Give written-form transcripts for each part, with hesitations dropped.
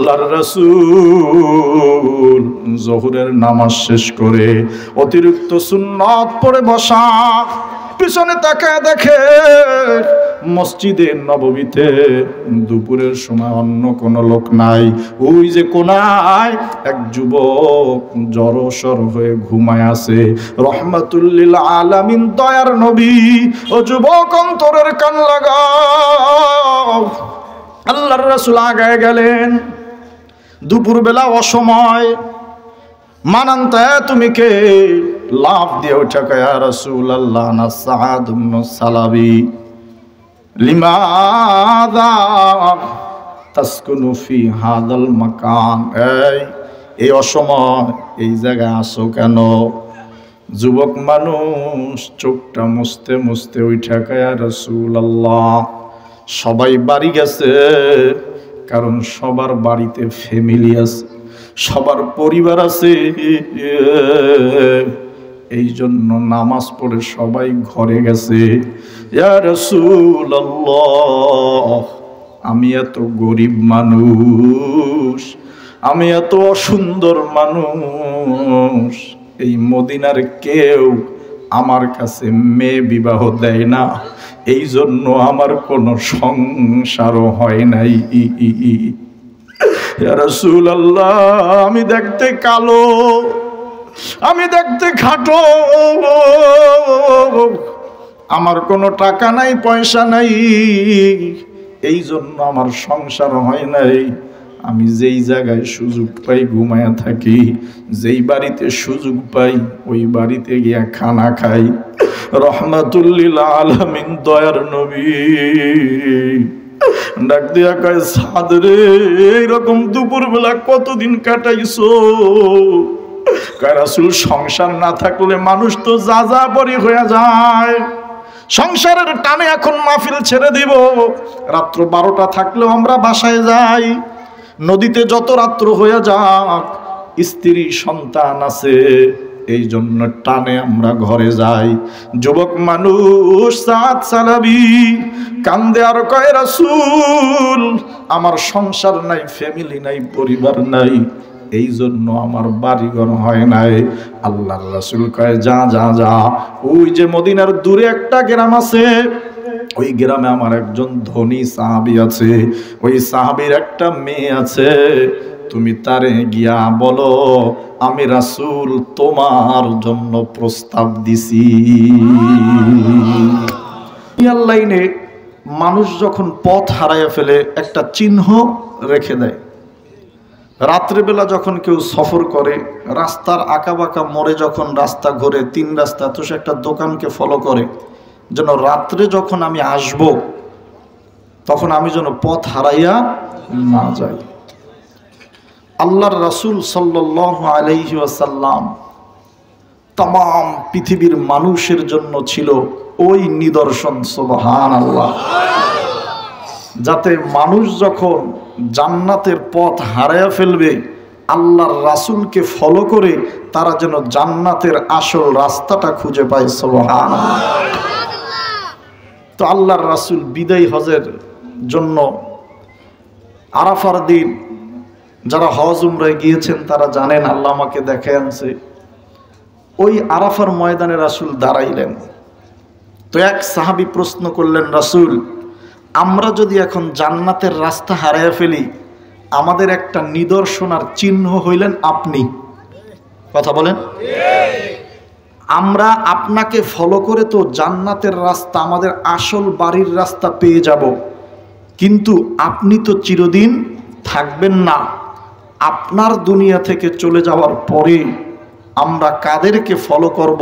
আল্লাহর রাসূল যোহরের নামাজ শেষ করে অতিরিক্ত সুন্নাত পড়ে বসা, পিছনে তাকায় দেখে মসজিদে নববীতে দুপুরের সময় অন্য কোনো লোক নাই। ওই যে কোনায় এক যুবক জড়সড় হয়ে ঘুমায় আছে। রহমাতুল লিল আলামিন দয়ার নবী, ও যুবক অন্তরের কান লাগাও। আল্লাহর রাসূল আগায় গেলেন। দুপুরবেলা অসময়, মানান্তা তুমি কে? লাফ দিয়ে ওঠা ইয়া রাসূলুল্লাহ না সাআদ ইবনে সালাবি। লিমাযা তাসকুনু ফি হাযাল মাকান, এই অসময় এই জায়গায় আসো কেন? যুবক মানুষ চোখটা মুছতে মুছতে ওঠা ইয়া রাসূলুল্লাহ, সবাই বাড়ি গেছে, কারণ সবার বাড়িতে ফ্যামিলি আছে, সবার পরিবার আছে, এই জন্য নামাজ পড়ে সবাই ঘরে গেছে। ইয়া রাসূলুল্লাহ, আমি এত গরিব মানুষ, আমি এত অসুন্দর মানুষ, এই মদিনার কেউ আমার কাছে মেয়ে বিবাহ দেয় না, এই জন্য আমার কোনো সংসারও হয় নাই। ইয়া রাসূলুল্লাহ, আমি দেখতে কালো, আমি দেখতে খাটো, আমার কোনো টাকা নাই পয়সা নাই, এই জন্য আমার সংসার হয় নাই। আমি যেই জায়গায় সুযোগ পাই ঘুমায়া থাকি, যেই বাড়িতে সুযোগ পাই ওই বাড়িতে গিয়া খানা খাই। রহমাতুল লিল আলামিন দয়ার নবী ডাক দিয়া কয়, সাদ রে, এইরকম দুপুরবেলা কতদিন কাটাইছো? কয় রাসূল, সংসার না থাকলে মানুষ তো যা যা পরি হয়ে যায়, সংসারের টানে এখন মাহফিল ছেড়ে দিব। রাত্র 12টা থাকলেও আমরা বাসায় যাই, নদীতে যত রাত্র হয়ে যাক, স্ত্রী সন্তান আছে, এই জন্য টানে আমরা ঘরে যাই। যুবক মানুষ সাদ সালাবি কান্দে আর কয়, রাসূল, আমার সংসার নাই, ফ্যামিলি নাই, পরিবার নাই, এই জন্য আমার বাড়িঘর হয় নাই। আল্লাহর রাসূল কয়, যা যা যা, ওই যে মদিনার দূরে একটা গ্রাম আছে, ওই গ্রামে আমার একজন ধনী সাহাবী আছে, ওই সাহাবীর একটা মেয়ে আছে, তুমি তারে গিয়া বলো আমি রাসূল তোমার জন্য প্রস্তাব দিছি। লাইনে মানুষ যখন পথ হারাইয়া ফেলে একটা চিহ্ন রেখে দেয়। রাত্রেবেলা যখন কেউ সফর করে, রাস্তার আঁকাবাঁকা মোড়ে যখন রাস্তা ঘোরে, 3 রাস্তা, তো সে একটা দোকানকে ফলো করে, যেন রাত্রে যখন আমি আসব তখন আমি যেন পথ হারাইয়া না যাই। আল্লাহর রাসূল সাল্লাল্লাহু আলাইহি ওয়াসাল্লাম तमाम পৃথিবীর মানুষের জন্য ছিল ওই নিদর্শন, সুবহানাল্লাহ, যাতে মানুষ যখন জান্নাতের পথ হারায়া ফেলবে, আল্লাহর রাসূলকে ফলো করে তারা যেন জান্নাতের আসল রাস্তাটা খুঁজে পায়, সুবহানাল্লাহ। তো আল্লাহর রাসূল বিদায় হজের জন্য আরাফার দিন, যারা হজ উমরায় গিয়েছেন তারা জানেন, আল্লাহ আমাকে দেখে আনছে, ওই আরাফার ময়দানে রাসূল দাঁড়াইলেন। তো এক সাহাবী প্রশ্ন করলেন, রাসূল, আমরা যদি এখন জান্নাতের রাস্তা হারাইয়া ফেলি, আমাদের একটা নিদর্শন আর চিহ্ন হইলেন আপনি, কথা বলেন, আমরা আপনাকে ফলো করে তো জান্নাতের রাস্তা, আমাদের আসল বাড়ির রাস্তা পেয়ে যাব, কিন্তু আপনি তো চিরদিন থাকবেন না, আপনার দুনিয়া থেকে চলে যাওয়ার পরে আমরা কাদেরকে ফলো করব,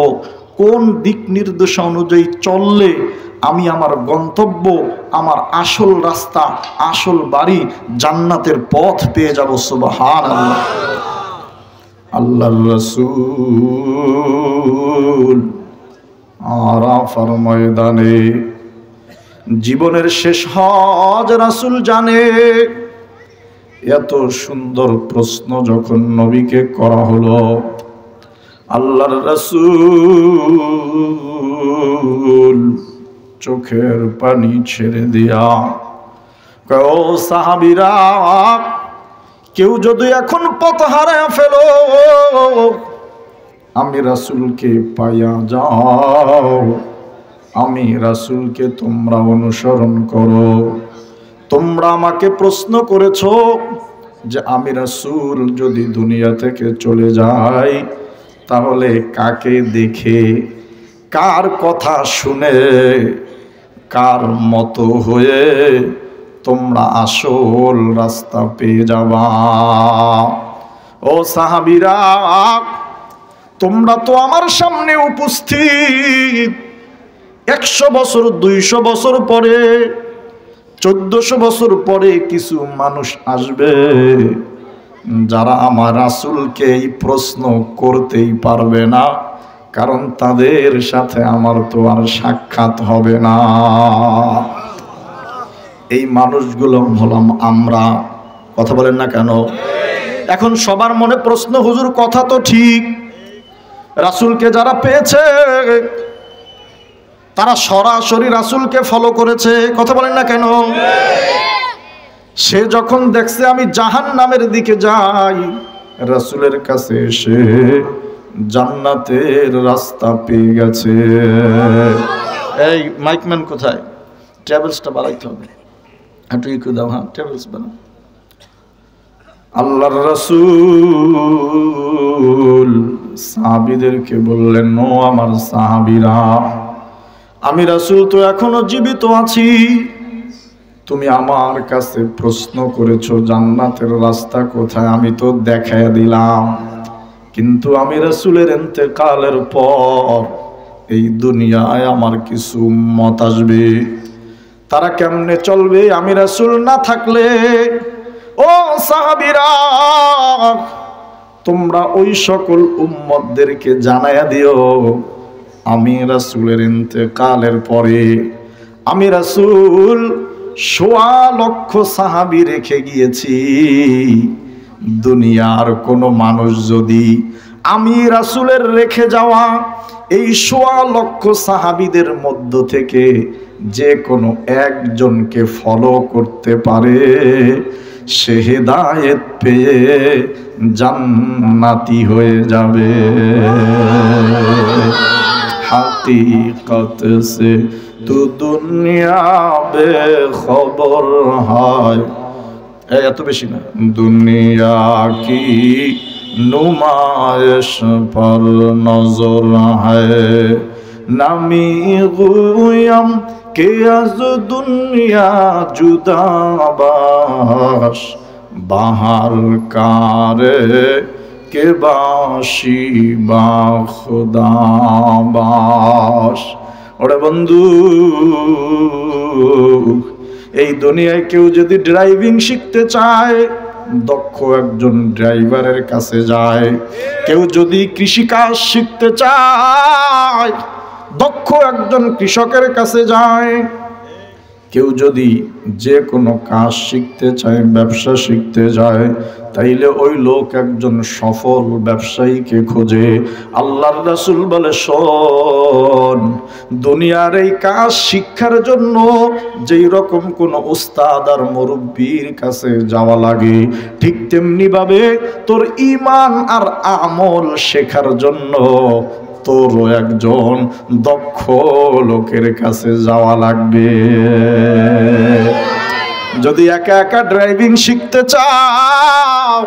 কোন দিক নির্দেশনা অনুযায়ী চললে আমি আমার গন্তব্য, আমার আসল রাস্তা, আসল বাড়ি, জান্নাতের পথ পেয়ে যাব, সুবহানাল্লাহ। আল্লাহর রাসূল আরাফার ময়দানে, জীবনের শেষ হজ রাসূল জানে। এত সুন্দর প্রশ্ন যখন নবীকে করা হলো, আল্লাহর রাসূল চোখের পানি ছেড়ে দিয়া কয়, ও সাহাবীরা, কেউ যদি এখন পথ হারায় ফেলো, আমি রাসূলকে পাইয়া যাও, আমি রাসূলকে তোমরা অনুসরণ করো। তোমরা আমাকে প্রশ্ন করেছো যে আমি রাসূল যদি দুনিয়া থেকে চলে যাই তাহলে কাকে দেখে, কার কথা শুনে, কার মতো হয়ে তোমরা আসল রাস্তা পেয়ে যাবা। ও সাহাবীরা, তোমরা তো আমার সামনে উপস্থিত। 100 বছর 200 বছর পরে, 1400 বছর পরে কিছু মানুষ আসবে যারা আমার রাসূলকে এই প্রশ্ন করতেই পারবে না, কারণ তাদের সাথে আমার তো আর সাক্ষাৎ হবে না। এই মানুষগুলো হলাম আমরা। কথা বলেন না কেন? এখন সবার মনে প্রশ্ন, হুজুর কথা তো ঠিক, রাসূলকে যারা পেয়েছে তারা সরাসরি রাসূলকে ফলো করেছে। কথা বলেন না কেন? সে যখন দেখছে আমি জাহান্নামের দিকে যাই, রাসূলের কাছে এসে জান্নাতের রাস্তা পেয়ে গেছে। এই মাইকম্যান কোথায়? ট্রাভেলসটা বাড়াইতে হবে, একটু ইকো দাও। হ্যাঁ, ট্রাভেলস বানাও। আল্লাহর রাসূল সাহাবীদেরকে বললেন, ও আমার সাহাবীরা, আমি রাসূল তো এখনো জীবিত আছি। তুমি আমার কাছে প্রশ্ন করেছো জান্নাতের রাস্তা কোথায়, আমি তো দেখায় দিলাম। কিন্তু আমি রাসূলের ইন্তেকালের পর এই দুনিয়ায় আমার কিছু উম্মত আসবে, তারা কেমনে চলবে আমি রাসূল না থাকলে? ও সাহাবীরা, তোমরা ওই সকল উম্মতদেরকে জানায়া দিও আমি রাসূলের ইন্তেকালের পরে আমি রাসূল 1.25 লক্ষ সাহাবী রেখে গিয়েছি। দুনিয়ার কোনো মানুষ যদি আমি রাসূলের রেখে যাওয়া এই 1.25 লক্ষ সাহাবীদের মধ্য থেকে যে কোনো একজনকে ফলো করতে পারে, সে হেদায়েত পেয়ে জান্নাতি হয়ে যাবে। হাকিকত সে তু দুনিয়া বেখবর হয়, এত বেশি না। দুনিয়া কি নুমাইশ পর নজর হয়, নামি গুয়াম কে আজ দুনিয়া জুদাবাস, বাহার কারে কে বাসি বা খুদাবাস। ওরে বন্ধু, এই দুনিয়ায় কেউ যদি ড্রাইভিং শিখতে চায়, দক্ষ একজন ড্রাইভারের কাছে যায়। কেউ যদি কৃষিকাজ শিখতে চায়, দক্ষ একজন কৃষকের কাছে যায়। কেউ যদি যে কোনো কাজ শিখতে চায়, ব্যবসা শিখতে যায়, তাইলে ওই লোক একজন সফল ব্যবসায়ীকে খোঁজে। আল্লাহর রাসূল বলে, শোন, দুনিয়ার এই কাজ শিক্ষার জন্য যেই রকম কোনো উস্তাদ আর মুরব্বির কাছে যাওয়া লাগে, ঠিক তেমনি ভাবে তোর ঈমান আর আমল শেখার জন্য তোরও একজন দক্ষ লোকের কাছে যাওয়া লাগবে। যদি একা একা ড্রাইভিং শিখতে চাও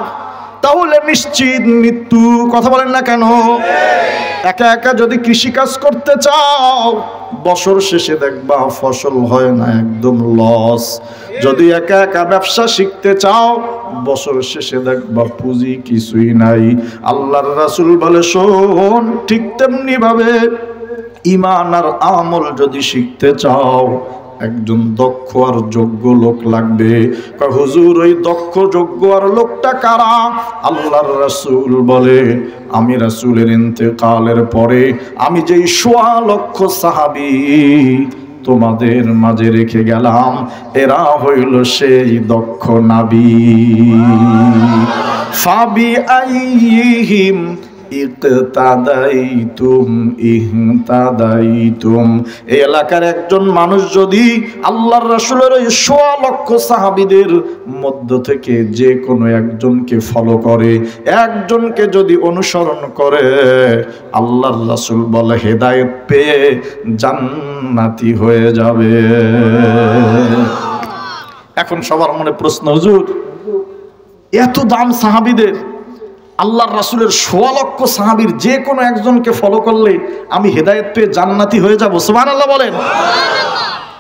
তাহলে নিশ্চিত মৃত্যু। কথা বলেন না কেন? একা একা যদি কৃষিকাজ করতে চাও, বছর শেষে দেখবা ফসল হয় না, একদম লস। যদি একা একা ব্যবসা শিখতে চাও, বছর শেষে দেখবা পুঁজি কিছুই নাই। আল্লাহর রাসূল বলে, শোন, ঠিক তেমনি ভাবে ঈমান আর আমল যদি শিখতে চাও, একজন দক্ষ আর যোগ্য লোক লাগবে। হুজুর, ওই দক্ষ যোগ্য আর লোকটা কারা? আল্লাহর রাসূল বলে, আমি রাসূলের ইন্তেকালের পরে আমি যেই 1.25 লক্ষ সাহাবী তোমাদের মাঝে রেখে গেলাম, এরা হইল সেই দক্ষ নাবী। ফাবি আইহিম ইকতাদাইতুম ইহতাদাইতুম। এই এলাকার একজন মানুষ যদি আল্লাহর রাসূলের ওই ১৬ লক্ষ সাহাবীদের মধ্য থেকে যে কোনো একজনকে ফলো করে, একজনকে যদি অনুসরণ করে, আল্লাহর রাসূল বলে হেদায়েত পেয়ে জান্নাতি হয়ে যাবে। এখন সবার মনে প্রশ্ন, হুজুর এত দাম সাহাবীদের, আল্লাহর রাসূলের ১৬ লক্ষ সাহাবীর যে কোনো একজনকে ফলো করলে আমি হেদায়েত পেয়ে জান্নাতি হয়ে যাব, সুবহানাল্লাহ বলেন।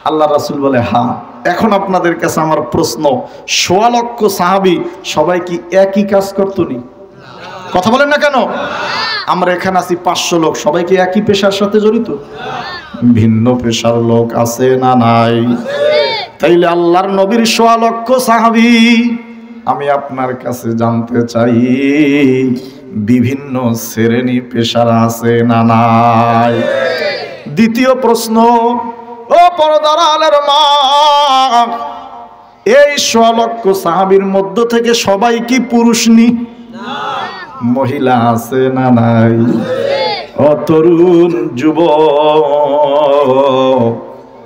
আল্লাহর রাসূল বলে হ্যাঁ। এখন আপনাদের কাছে আমার প্রশ্ন, ১৬ লক্ষ সাহাবী সবাই কি একই কাজ করতো নি? কথা বলেন না কেন? আমরা এখানে আছি ৫০০ লোক, সবাই কি একই পেশার সাথে জড়িত? ভিন্ন পেশার লোক আছে না নাই? তাইলে আল্লাহর নবীর ১৬ লক্ষ সাহাবী, আমি আপনার কাছে জানতে চাই বিভিন্ন শ্রেণী পেশার আছে না নাই? দ্বিতীয় প্রশ্ন, ও পর্দার আলের মা, এই ১৬ লক্ষ সাহাবীর মধ্য থেকে সবাই কি পুরুষ নি? মহিলা আছে না নাই? ও তরুণ যুবক,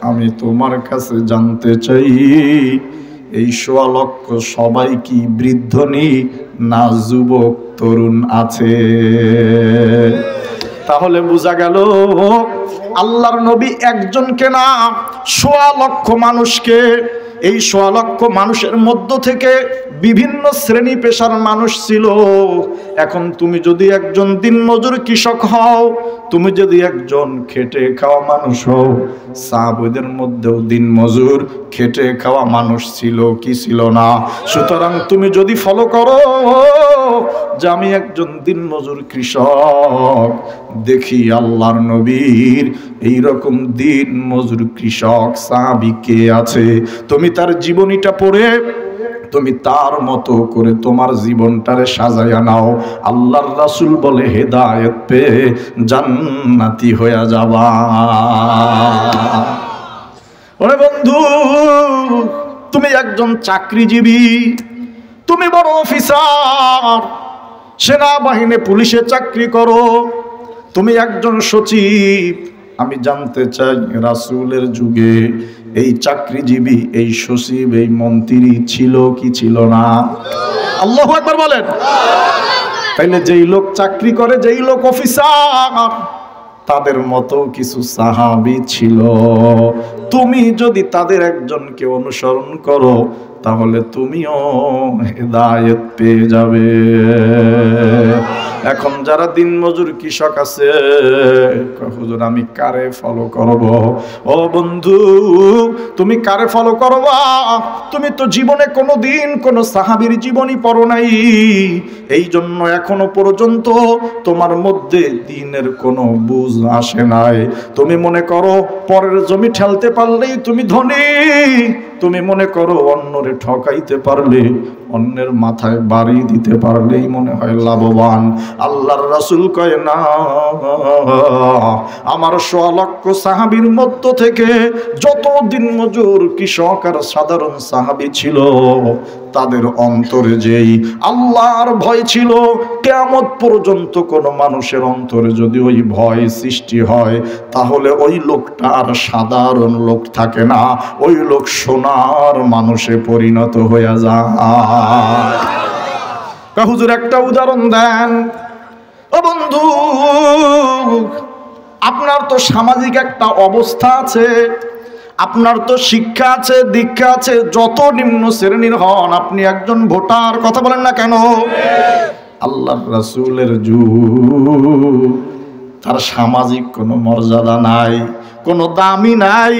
আমি তোমার কাছে জানতে চাই এই ১৬ লক্ষ সবাই কি বৃদ্ধ নি না যুবক তরুণ আছে? তাহলে বোঝা গেল আল্লাহর নবী একজনকে না ১৬ লক্ষ মানুষকে, এই ১৬ লক্ষ মানুষের মধ্য থেকে বিভিন্ন শ্রেণী পেশার মানুষ ছিল। এখন তুমি যদি একজন দিনমজুর কৃষক হও, তুমি যদি একজন খেটে খাওয়া মানুষ হও, সাহাবীদের মধ্যেও দিনমজুর খেটে খাওয়া মানুষ ছিল কি ছিল না? সুতরাং তুমি যদি ফলো করো যে আমি একজন দিনমজুর কৃষক, দেখি আল্লাহর নবীর এইরকম দিনমজুর কৃষক সাহাবী কে আছে, তুমি তার জীবনীটা পড়ে তুমি তার মতো করে তোমার জীবনটারে সাজায়া নাও, আল্লাহর রাসূল বলে হেদায়েত পেয়ে জান্নাতি হয়ে যাবা। ওরে বন্ধু, তুমি একজন চাকরিজীবী, তুমি বড় অফিসার, সেনাবাহিনী পুলিশে চাকরি করো, তুমি একজন সচিব। আমি জানতে চাই রাসূলের যুগে এই চাকরিজীবী, এই সচিব, এই মন্ত্রী ছিল কি ছিল না? আল্লাহু আকবার বলেন। তাইলে যেই লোক চাকরি করে, যেই লোক অফিসার, তাদের মতো কিছু সাহাবী ছিল। তুমি যদি তাদের একজনকে অনুসরণ করো তাহলে তুমিও হেদায়েত পেয়ে যাবে। এখন যারা দিনমজুর কৃষক আছে, হুজুর আমি কারে ফলো করব? ও বন্ধু, তুমি কারে ফলো করবা? তুমি তো জীবনে কোনোদিন কোনো সাহাবীর জীবনী পড়ো নাই, এই জন্য এখনো পর্যন্ত তোমার মধ্যে দ্বীনের কোনো বুঝ আসে নাই। তুমি মনে করো পরের জমি ঠেলতে পারলেই তুমি ধনী, তুমি মনে করো অন্যরে ঠকাইতে পারলে, অন্যের মাথায় বাড়ি দিতে পারলেই মনে হয় লাভবান। আল্লাহর রাসূল কয় না, আমার ১৬ লক্ষ সাহাবীর মধ্য থেকে যত দিনমজুর কৃষক আর সাধারণ সাহাবী ছিল, তাদের অন্তরে যেই আল্লাহর ভয় ছিল, কিয়ামত পর্যন্ত কোন মানুষের অন্তরে যদি ওই ভয় সৃষ্টি হয়, তাহলে ওই লোকটা আর সাধারণ লোক থাকে না, ওই লোক সোনার মানুষে পরিণত হয়ে যায়। হুজুর একটা উদাহরণ দেন। ও বন্ধু, আপনার তো সামাজিক একটা অবস্থা আছে, আপনার তো শিক্ষা আছে, দীক্ষা আছে, যত নিম্ন শ্রেণীর হন, আপনি একজন ভোটার, কথা বলেন না কেন? আল্লাহর রাসূলের যুগ, তার সামাজিক কোনো মর্যাদা নাই, কোনো দামি নাই,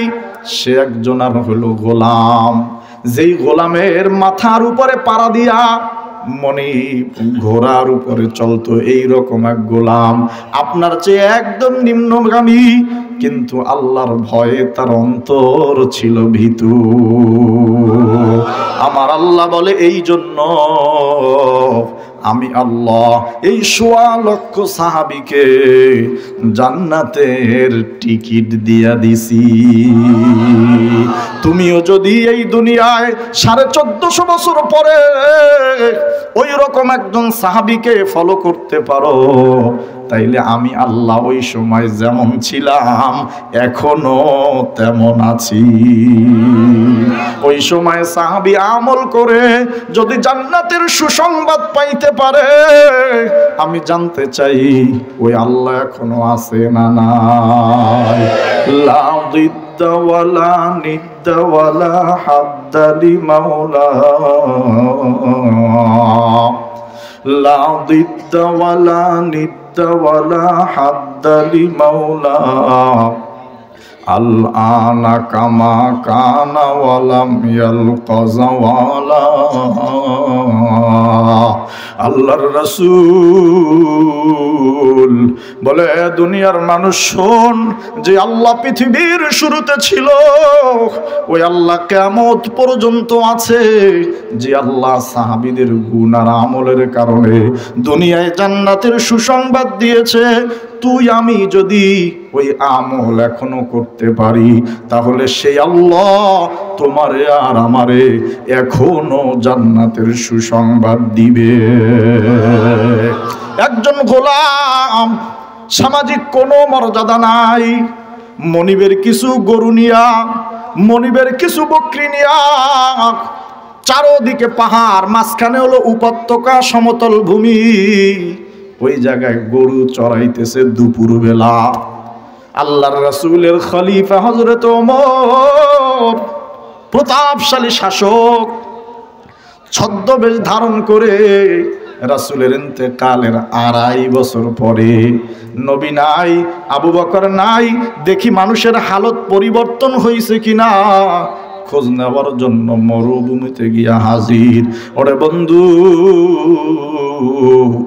সে একজন আর হলো গোলাম। যেই গোলামের মাথার উপরে পাড়া দিয়া মনে ঘোড়ার উপরে চলতো, এইরকম এক গোলাম, আপনার চেয়ে একদম নিম্নগামী, কিন্তু আল্লাহর ভয়ে তার অন্তর ছিল ভীতু। আমার আল্লাহ বলে এই জন্য আমি আল্লাহ এই ১.৫ লক্ষ সাহাবীকে জান্নাতের টিকিট দিয়া দিছি। তুমিও যদি এই দুনিয়ায় ১৪৫০ বছর পরে ওই রকম একজন সাহাবীকে ফলো করতে পারো, তাইলে আমি আল্লাহ ওই সময় যেমন ছিলাম এখনো তেমন আছি। ওই সময় সাহাবী আমল করে যদি জান্নাতের সুসংবাদ পাইতে পারে, আমি জানতে চাই ওই আল্লাহ এখনো আছে না নাই। লা দিদ্দা ওয়ালা নিদ্দা ওয়ালা হাদ্দা লিমাওলা, লা দিদ্দা ওয়ালা নিদ্দা ওয়ালা হাদ্দা লিমাওলা, আল আনা কামা কানা ওয়ালাম ইয়ালকা যাওয়ালা। আল্লাহর রাসূল বলে, দুনিয়ার মানুষ শোন, যে আল্লাহ পৃথিবীর শুরুতে ছিল ওই আল্লাহ কিয়ামত পর্যন্ত আছে। যে আল্লাহ সাহাবীদের গুণ আর আমলের কারণে দুনিয়ায় জান্নাতের সুসংবাদ দিয়েছে, তুই আমি যদি ওই আমল এখনো করতে পারি, তাহলে সেই আল্লাহ তোমারে আর আমারে এখনো জান্নাতের সুসংবাদ দিবে। একজন গোলাম, সামাজিক কোনো মর্যাদা নাই, মনিবের কিছু গরু নিয়া, মনিবের কিছু বকরি নিয়া, চারোদিকে পাহাড়, মাঝখানে হলো উপত্যকা, সমতল ভূমি, ওই জায়গায় গরু চড়াইতেছে দুপুর বেলা। আল্লাহর রাসূলের খলিফা হযরত ওমর, প্রতাপশালী শাসক, ছদ্মবেশ ধারণ করে রাসূলের ইন্তেকালের ২.৫ বছর পরে, নবী নাই, আবু বকর নাই, দেখি মানুষের হালত পরিবর্তন হয়েছে কিনা খোঁজ নেওয়ার জন্য মরুভূমিতে গিয়া হাজির। ওরে বন্ধু,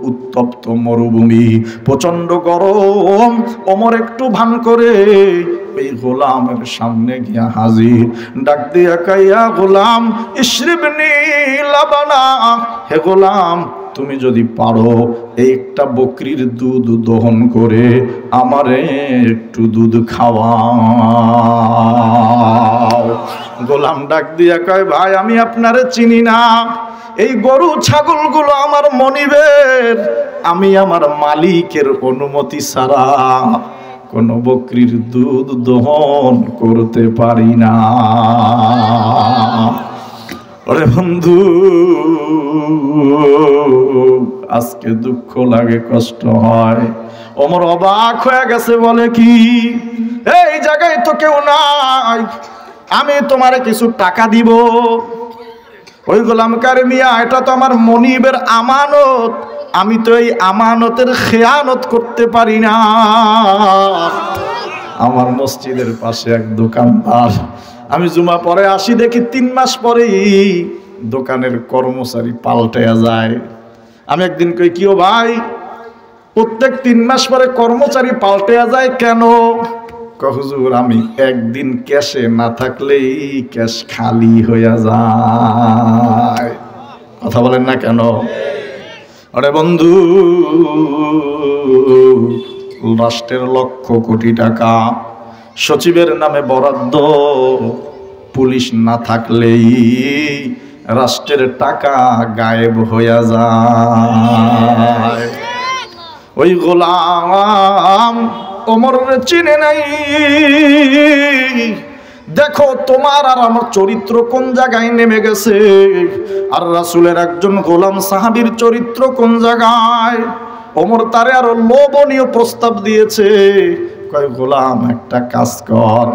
উত্তপ্ত মরুভূমি, প্রচন্ড গরম। ওমর একটু ভান করে এই গোলামের সামনে গিয়া হাজির, ডাক দিয়া কাইয়া, গোলাম ইশরিবনি লাবানা, হে গোলাম তুমি যদি পারো এই একটা বকরির দুধ দহন করে আমারে একটু দুধ খাওয়াও। গোলাম ডাক দিয়া কয়, ভাই আমি আপনারে চিনি না, এই গরু ছাগলগুলো আমার মনিবের, আমি আমার মালিকের অনুমতি ছাড়া কোন বকরির দুধ দহন করতে পারি না। ওরে বন্ধু, আজকে দুঃখ লাগে, কষ্ট হয়। ওমর অবাক হয়ে গেছে, বলে কি, এই জায়গায় তো কেউ নাই, আমি তোমারে কিছু টাকা দিব। ওই গোলাম কারে, মিয়া এটা তো আমার মনিবের আমানত, আমি তো এই আমানতের খেয়ানত করতে পারি না। আমার মসজিদের পাশে এক দোকানদার, আমি জুমা পরে আসি, দেখি ৩ মাস পরেই দোকানের কর্মচারী পাল্টায়া যায়। আমি একদিন কই, কিও ভাই, প্রত্যেক ৩ মাস পরে কর্মচারী পাল্টায়া যায় কেন? হুজুর আমি একদিন ক্যাশে না থাকলেই ক্যাশ খালি হইয়া যায়। কথা বলেন না কেন? আরে বন্ধু, রাষ্ট্রের লক্ষ কোটি টাকা সচিবের নামে বরাদ্দ, পুলিশ না থাকলেই রাষ্ট্রের টাকা গায়েব হইয়া যায়। ওই গোলাম ওমর চিনে নাই। দেখো তোমার আর আমার চরিত্র কোন জায়গায় নেমে গেছে, আর রাসূলের একজন গোলাম সাহাবীর চরিত্র কোন জায়গায়। ওমর তারে আরো লোভনীয় প্রস্তাব দিয়েছে, কয় গোলাম একটা কাজ কর,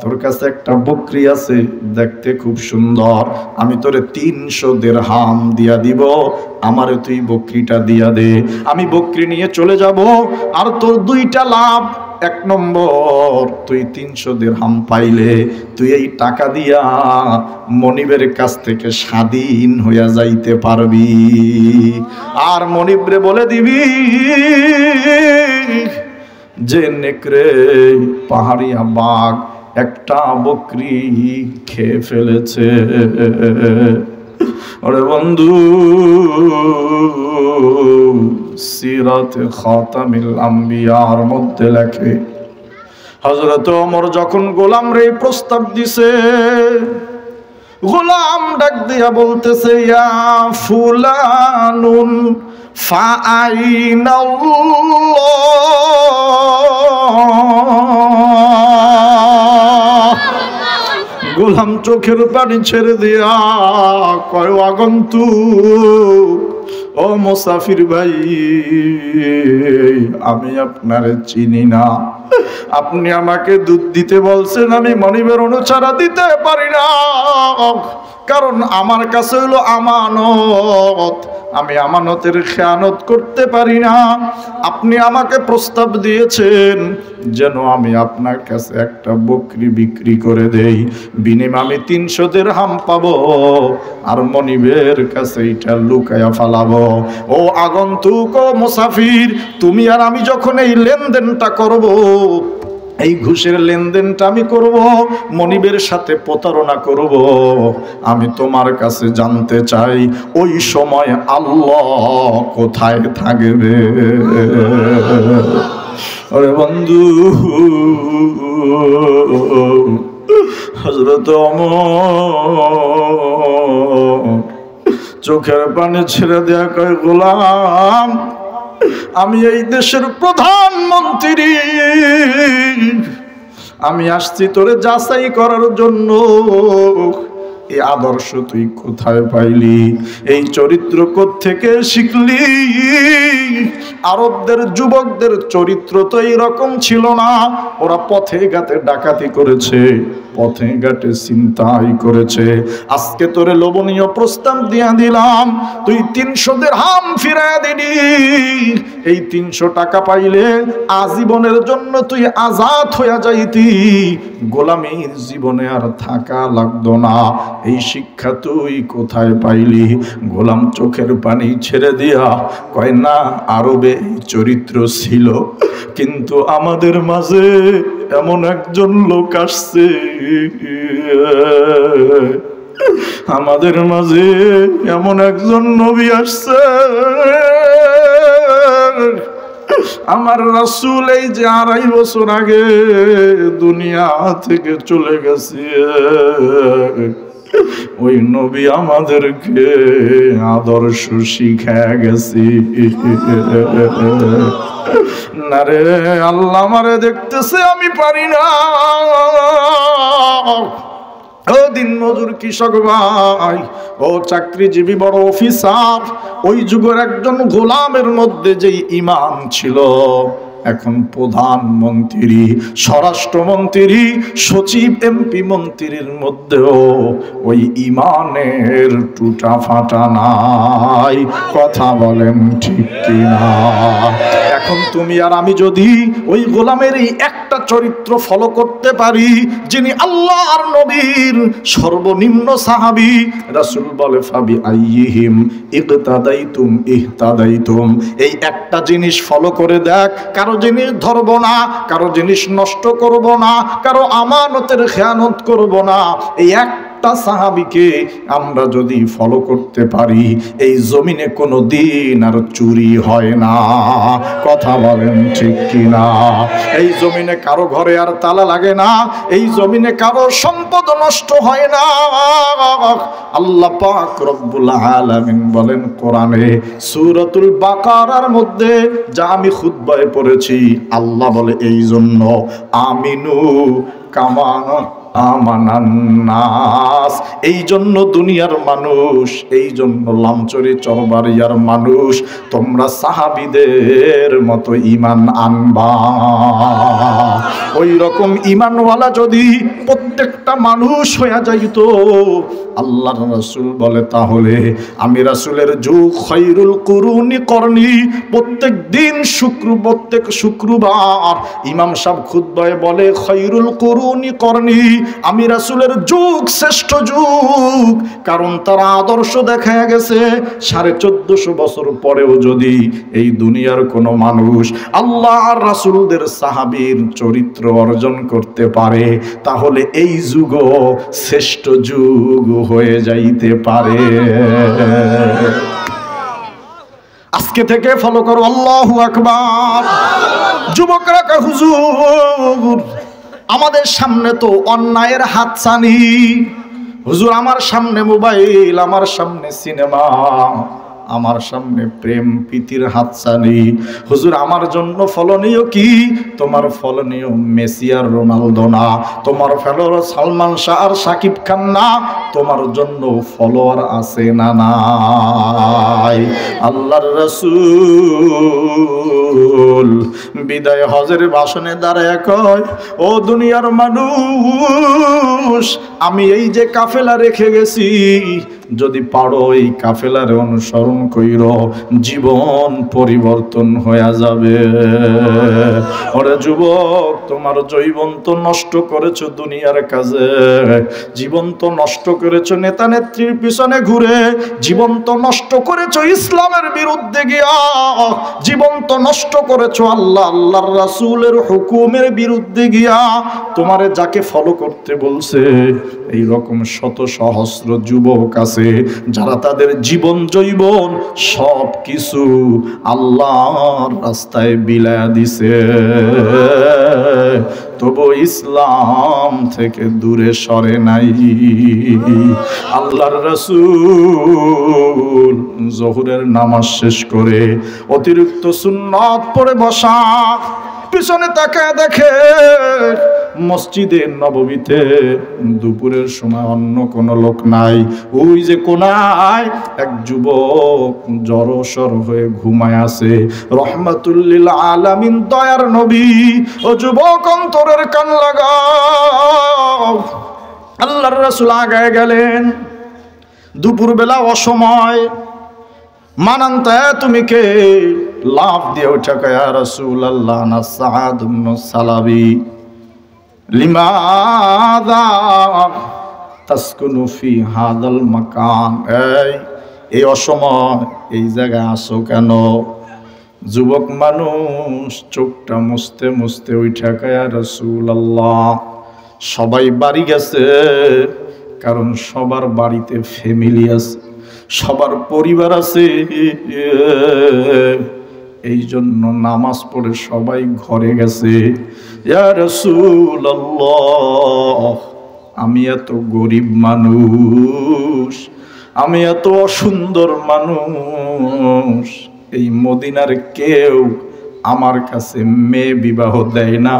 তোর কাছে একটা বকরি আছে, দেখতে খুব সুন্দর, আমি তোরে ৩০০ দিরহাম দিয়া দিব, আমারে তুই বকরিটা দিয়া দে, আমি বকরি নিয়ে চলে যাব, আর তোর ২টা লাভ। ১ নম্বর, তুই ৩০০ দিরহাম পাইলে তুই এই টাকা দিয়া মনিবের কাছ থেকে স্বাধীন হইয়া যাইতে পারবি, আর মনিবরে বলে দিবি যে নেকড়ে পাহাড়িয়া বাঘ একটা বকরি খেয়ে ফেলেছে। ওরে বন্ধু, সিরাতে খাতামিল আম্বিয়ার মধ্যে লেখে হযরত ওমর যখন গোলাম রে প্রস্তাব দিছে, গোলাম ডাক দিয়া বলতেছে, ইয়া ফুলানুন ফাআইনাল্লাহ। গোলাম চোখের পানি ছেড়ে দিয়া কয়, আগন্তুক, ও মুসাফির ভাই, আমি আপনারে চিনি না। আপনি আমাকে দুধ দিতে বলছেন, আমি মনিবের অনুচারা দিতে পারি না, কারণ আমার কাছে হলো আমানত, আমি আমানতের খেয়ানত করতে পারি না। আপনি আমাকে প্রস্তাব দিয়েছেন যেন আমি আপনার কাছে একটা বকরি বিক্রি করে দেই, বিনিময়ে আমি 300 দিরহাম পাবো, আর মনিবের কাছে এটা লুকায়া ফালাবো। ও আগন্তুক, ও মুসাফির, তুমি আর আমি যখন এই লেনদেনটা করব, এই ঘুষের লেনদেনটা আমি করব, মনিবের সাথে প্রতারণা করব, আমি তোমার কাছে জানতে চাই ওই সময় আল্লাহ কোথায় থাকবে? আরে বন্ধু, হযরত ওমর চোখের পানি ছেড়ে দেয়া কয়, গোলাম, আমি এই দেশের প্রধানমন্ত্রী, আমি আসছি তোরে যাচাই করার জন্য। এই আদর্শ তুই কোথায় পাইলি? এই চরিত্র কোত্থেকে শিখলি? আরবদের যুবকদের চরিত্র তো এইরকম ছিল না। ওরা পথে ঘাটে ডাকাতি করেছে, পথে ঘাটে ছিনতাই করেছে। আজকে তোরে লোভনীয় প্রস্তাব দিয়া দিলাম, তুই 300 দিরহাম ফিরায় দিলি। এই 300 টাকা পাইলে আজীবনের জন্য তুই আজাদ হইয়া যাইতি, গোলামীর জীবনে আর থাকা লাগতো না। এই শিক্ষা তুই কোথায় পাইলি? গোলাম চোখের পানি ছেড়ে দিয়া কয়, না, আরবে চরিত্র ছিল, কিন্তু আমাদের মাঝে এমন একজন লোক আসছে, আমাদের মাঝে এমন একজন নবী আসছে, আমার রাসূল এই যে 2.5 বছর আগে দুনিয়া থেকে চলে গেছে, ওই নবী আমাদেরকে আদর্শ শিখায় গেছে। না রে, আল্লাহ আমারে দেখতেছে, আমি পারি না। ও দিন মজুর কৃষক ভাই, ও চাকরিজীবী বড় অফিসার, ওই যুগের একজন গোলামের মধ্যে যেই ঈমান ছিল, এখন প্রধানমন্ত্রী, স্বরাষ্ট্রমন্ত্রী, সচিব, এমপি, মন্ত্রীর মধ্যেও ওই ঈমানের টুটা ফাটা নাই। কথা বলেন ঠিক কিনা? এখন তুমি আর আমি যদি ওই গোলামের এই একটা চরিত্র ফলো করতে পারি, যিনি আল্লাহ আর নবীর সর্বনিম্ন সাহাবী, রাসূল বলে, ফাবি আইয়িহিম ইকতাদাইতুম ইহতাদাইতুম। এই একটা জিনিস ফলো করে দেখ, কারো জিনিস ধরব না, কারো জিনিস নষ্ট করব না, কারো আমানতের খেয়ানত করব না। এই একটা সাহাবীকে আমরা যদি ফলো করতে পারি, এই জমিনে কোনো দিন আর চুরি হয় না। কথা বলেন ঠিক কিনা? এই জমিনে কারো ঘরে আর তালা লাগে না, এই জমিনে কারো সম্পদ নষ্ট হয় না। আল্লাহ পাক রব্বুল আলামিন বলেন কোরআনে, সূরাতুল বাকারার মধ্যে, যা আমি খুতবায় পড়েছি, আল্লাহ বলে এই জন্য, আমিনু কামা আমানান্নাস, এই জন্য দুনিয়ার মানুষ, এই জন্য লামচরি চরবাড়িয়ার মানুষ, তোমরা সাহাবীদের মতো ঈমান আনবা। ওই রকম ঈমানওয়ালা যদি প্রত্যেকটা মানুষ হয়ে যাইতো, আল্লাহর রাসূল বলে, তাহলে আমি রাসূলের যুগ খায়রুল কুরুনি করনি। প্রত্যেক দিন প্রত্যেক শুক্রবার ইমাম সাহেব খুতবায় বলে, খায়রুল কুরুনি করনি, আমি রাসূলের যুগ শ্রেষ্ঠ যুগ, কারণ তারা আদর্শ দেখায়া গেছে। 1450 বছর পরেও যদি এই দুনিয়ার কোনো মানুষ আল্লাহ আর রাসূলদের সাহাবীর চরিত্র অর্জন করতে পারে, তাহলে এই যুগও শ্রেষ্ঠ যুগ হয়ে যাইতে পারে। আজকে থেকে ফলো করো, আল্লাহু আকবার। যুবকরা কয় হুজুর আমাদের সামনে তো অন্যায়ের হাতছানি, হুজুর আমার সামনে মোবাইল, আমার সামনে সিনেমা, আমার সামনে প্রেম প্রীতির হাতছানি, হুজুর আমার জন্য ফলনীয় কি? তোমার ফলনীয় মেসি আর রোনালদো না, তোমার ফলোয়ার সালমান শাহ আর শাকিব খান না, তোমার জন্য ফলোয়ার আছে না নাই? আল্লাহর রাসূল বিদায় হজের ভাষণে দাঁড়ায় কয়, ও দুনিয়ার মানুষ, আমি এই যে কাফেলা রেখে গেছি, যদি পারো এই কাফেলার অনুসরণ কইর, জীবন পরিবর্তন হয়ে যাবে। ওরে যুবক, তোমার জীবন তো নষ্ট করেছো দুনিয়ার কাজে, জীবন তো নষ্ট করেছো নেতা নেত্রীর পিছনে ঘুরে, জীবন তো নষ্ট করেছো ইসলামের বিরুদ্ধে গিয়া, জীবন তো নষ্ট করেছো আল্লাহ আল্লাহর রাসূলের হুকুমের বিরুদ্ধে গিয়া। তোমারে যাকে ফলো করতে বলছে এই রকম শত সহস্র যুবক আছে যারা তাদের জীবন জৈবন সব কিছু আল্লাহর রাস্তায় বিলায়া দিছে, তবু ইসলাম থেকে দূরে সরে নাই। আল্লাহর রাসূল জোহরের নামাজ শেষ করে অতিরিক্ত সুন্নাত পড়ে বসা, পিছনে তাকায় দেখে মসজিদে নববীতে দুপুরের সময় অন্য কোনো লোক নাই। ওই যে কোনায় এক যুবক জড়সড় হয়ে ঘুমায় আছে, রহমাতুল লিল আলামিন দয়ার নবী। ও যুবক, অন্তরের কান লাগাও। আল্লাহর রাসূল আগায় গেলেন, দুপুরবেলা অসময়, মানান্তা তুমি কে? লাফ দিয়ে উঠে কয়, ইয়া রাসূলুল্লাহ আনা সাআদ ইবনে সালাবি। লিমাযা তাসকুনু ফি হাযাল মাকান? এই অসময় এই জায়গায় আসো কেন? যুবক মানুষ চোখটা মুছতে মুছতে উঠে কয়, ইয়া রাসূলুল্লাহ সবাই বাড়ি গেছে, কারণ সবার বাড়িতে ফ্যামিলি আছে, সবার পরিবার আছে, এই জন্য নামাজ পড়ে সবাই ঘরে গেছে। ইয়া রাসূলুল্লাহ আমি এত গরিব মানুষ, আমি এত অসুন্দর মানুষ, এই মদিনার কেউ আমার কাছে মেয়ে বিবাহ দেয় না,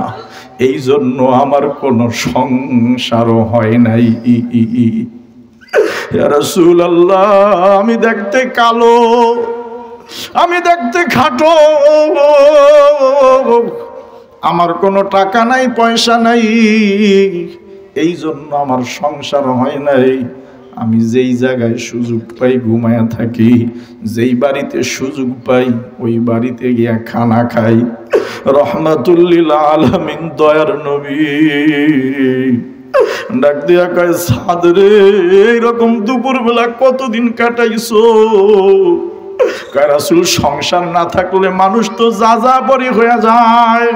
এই জন্য আমার কোনো সংসারও হয় নাই। ইয়া রাসূলুল্লাহ আমি দেখতে কালো, আমি দেখতে খাটো, আমার কোনো টাকা নাই পয়সা নাই, এই জন্য আমার সংসার হয় নাই। আমি যেই জায়গায় সুযোগ পাই ঘুমায়া থাকি, যেই বাড়িতে সুযোগ পাই ওই বাড়িতে গিয়া খানা খাই। রহমাতুল লিল আলামিন দয়ার নবী ডাক দিয়া কয়, সাদ রে এইরকম দুপুরবেলা কতদিন কাটাইছো? কয় রাসূল সংসার না থাকলে মানুষ তো যা যা পরি হয়ে যায়,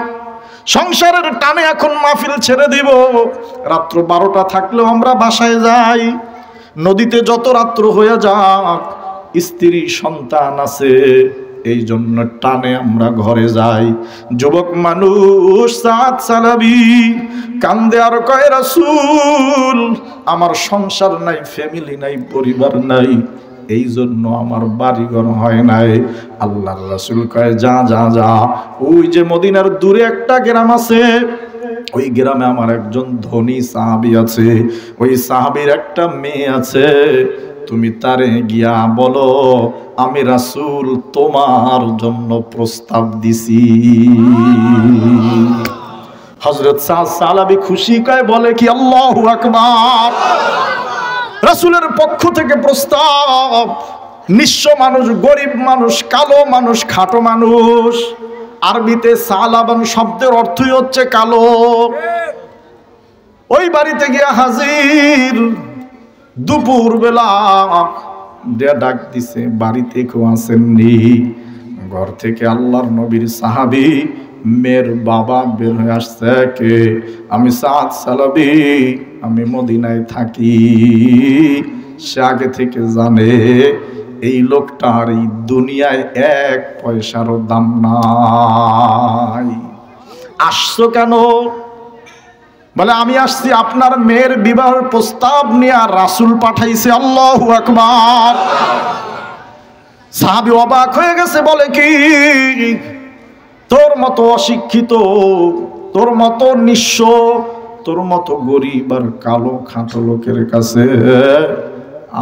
সংসারের টানে এখন মাহফিল ছেড়ে দিব, রাত্র 12টা থাকলেও আমরা বাসায় যাই, নদীতে যত রাত্র হয়ে যাক স্ত্রী সন্তান আছে, এই জন্য টানে আমরা ঘরে যাই। যুবক মানুষ সাদ সালাবি কান্দে আর কয়, রাসূল আমার সংসার নাই, ফ্যামিলি নাই, পরিবার নাই, এই জন্য আমার বাড়িঘর হয় নাই। আল্লাহর রাসূল কয়, যা যা যা, ওই যে মদিনার দূরে একটা গ্রাম আছে, ওই গ্রামে আমার একজন ধনী সাহাবী আছে, ওই সাহাবীর একটা মেয়ে আছে, তুমি তারে গিয়া বলো আমি রাসূল তোমার জন্য প্রস্তাব দিছি। হযরত সাদ সালাবি খুশি কয়, বলে কি আল্লাহু আকবার, রাসূলের পক্ষ থেকে প্রস্তাব। নিঃস্ব মানুষ, গরিব মানুষ, কালো মানুষ, খাটো মানুষ, আরবিতে সালাবান শব্দের অর্থই হচ্ছে কালো। ওই বাড়িতে গিয়া হাজির। দুপুর বেলা ডাক দিছে, বাড়িতে কেউ আসেননি। ঘর থেকে আল্লাহর নবীর সাহাবী মেয়ের বাবা বের হয়ে আসছে। কে? আমি সাদ সালাবি, আমি মদিনায় থাকি। সে আগে থেকে জানে এই লোকটার এই দুনিয়ায় এক পয়সারও দাম নাই। আসছো কেন? বলে আমি আসছি আপনার মেয়ের বিবাহের প্রস্তাব নিয়ে, রাসূল পাঠাইছে। আল্লাহু আকবার। সাহাবী অবাক হয়ে গেছে, বলে কি তোর মতো অশিক্ষিত, তোর মতো নিঃস্ব, তোর মতো গরিব আর কালো খাটো লোকের কাছে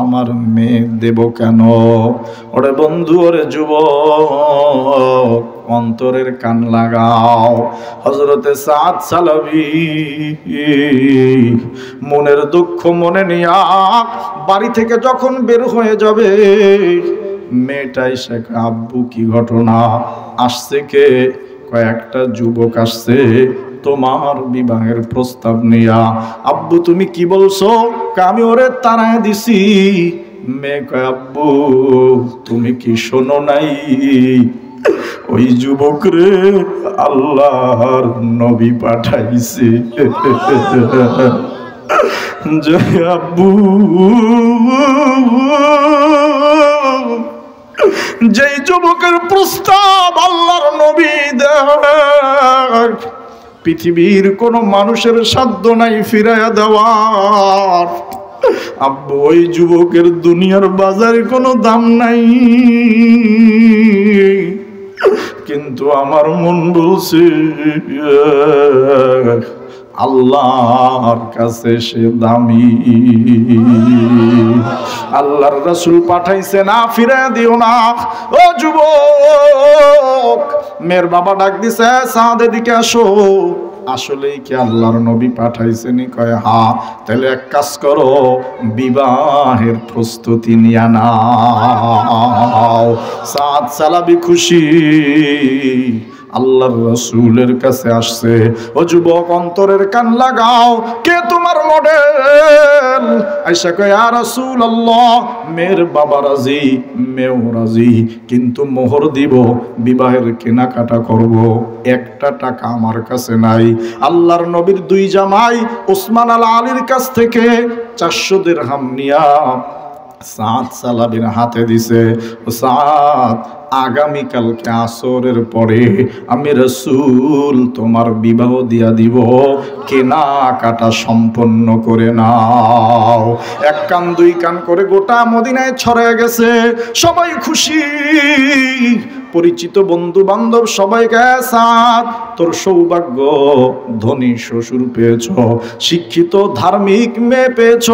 আমার মেয়ে দেব কেন? ওরে বন্ধু, ওরে যুবক, অন্তরের কান লাগাও। হযরতে সাদ সালাবি মনের দুঃখ মনে নিয়া বাড়ি থেকে যখন বের হয়ে যাবে, মেয়েটাই শেখে আব্বু কি ঘটনা? আসছে কে? কয়েকটা যুবক আসছে তোমার বিবাহের প্রস্তাব নিয়া। আব্বু তুমি কি বলছো? আমি ওরে তাড়ায় দিছি। মেয়ে কয় আব্বু তুমি কি শোনো নাই? ওই যুবক রে আল্লাহর নবী পাঠাইছে। জয় আব্বু, যেই যুবকের প্রস্তাব আল্লাহর নবী দেন, পৃথিবীর কোন মানুষের সাধ্য নাই ফিরাইয়া দেওয়ার। আব্বু ওই যুবকের দুনিয়ার বাজারে কোনো দাম নাই, কিন্তু আমার মন বলছে আল্লাহর কাছে সে দামি। আল্লাহর রাসূল পাঠাইছে না, ফিরে দিও না। ও যুবক, মেয়ের বাবা ডাক দিছে, সাদ এদিকে আসো। আসলেই কি আল্লাহর নবী পাঠাইছেনি? কয় হ্যাঁ। তাহলে এক কাজ করো, বিবাহের প্রস্তুতি নিয়া নাও। সাদ সালাবি খুশি, আল্লাহর রাসূলের কাছে আসছে। ও যুবক, অন্তরের কান লাগাও। কে তোমার মডেল? আয়েশা কয় ইয়া রাসূলুল্লাহ, মেয়ের বাবা রাজি, মেয়েও রাজি, কিন্তু মোহর দিব, বিবাহের কেনাকাটা করব, একটা টাকা আমার কাছে নাই। আল্লাহর নবীর দুই জামাই ওসমান আল আলীর কাছ থেকে 400 দিরহাম নিয়া সাদ সালাবির হাতে দিছে। ও সাদ, আগামীকালকে আসরের পরে আমি রাসূল তোমার বিবাহ দিয়া দিব, কেনাকাটা সম্পন্ন করে নাও। এক কান দুই কান করে গোটা মদিনায় ছড়ায় গেছে, সবাই খুশি। পরিচিত বন্ধু বান্ধব সবাইকে, সাদ তোর সৌভাগ্য, ধনী শ্বশুর পেয়েছ, শিক্ষিত ধার্মিক মেয়ে পেয়েছ,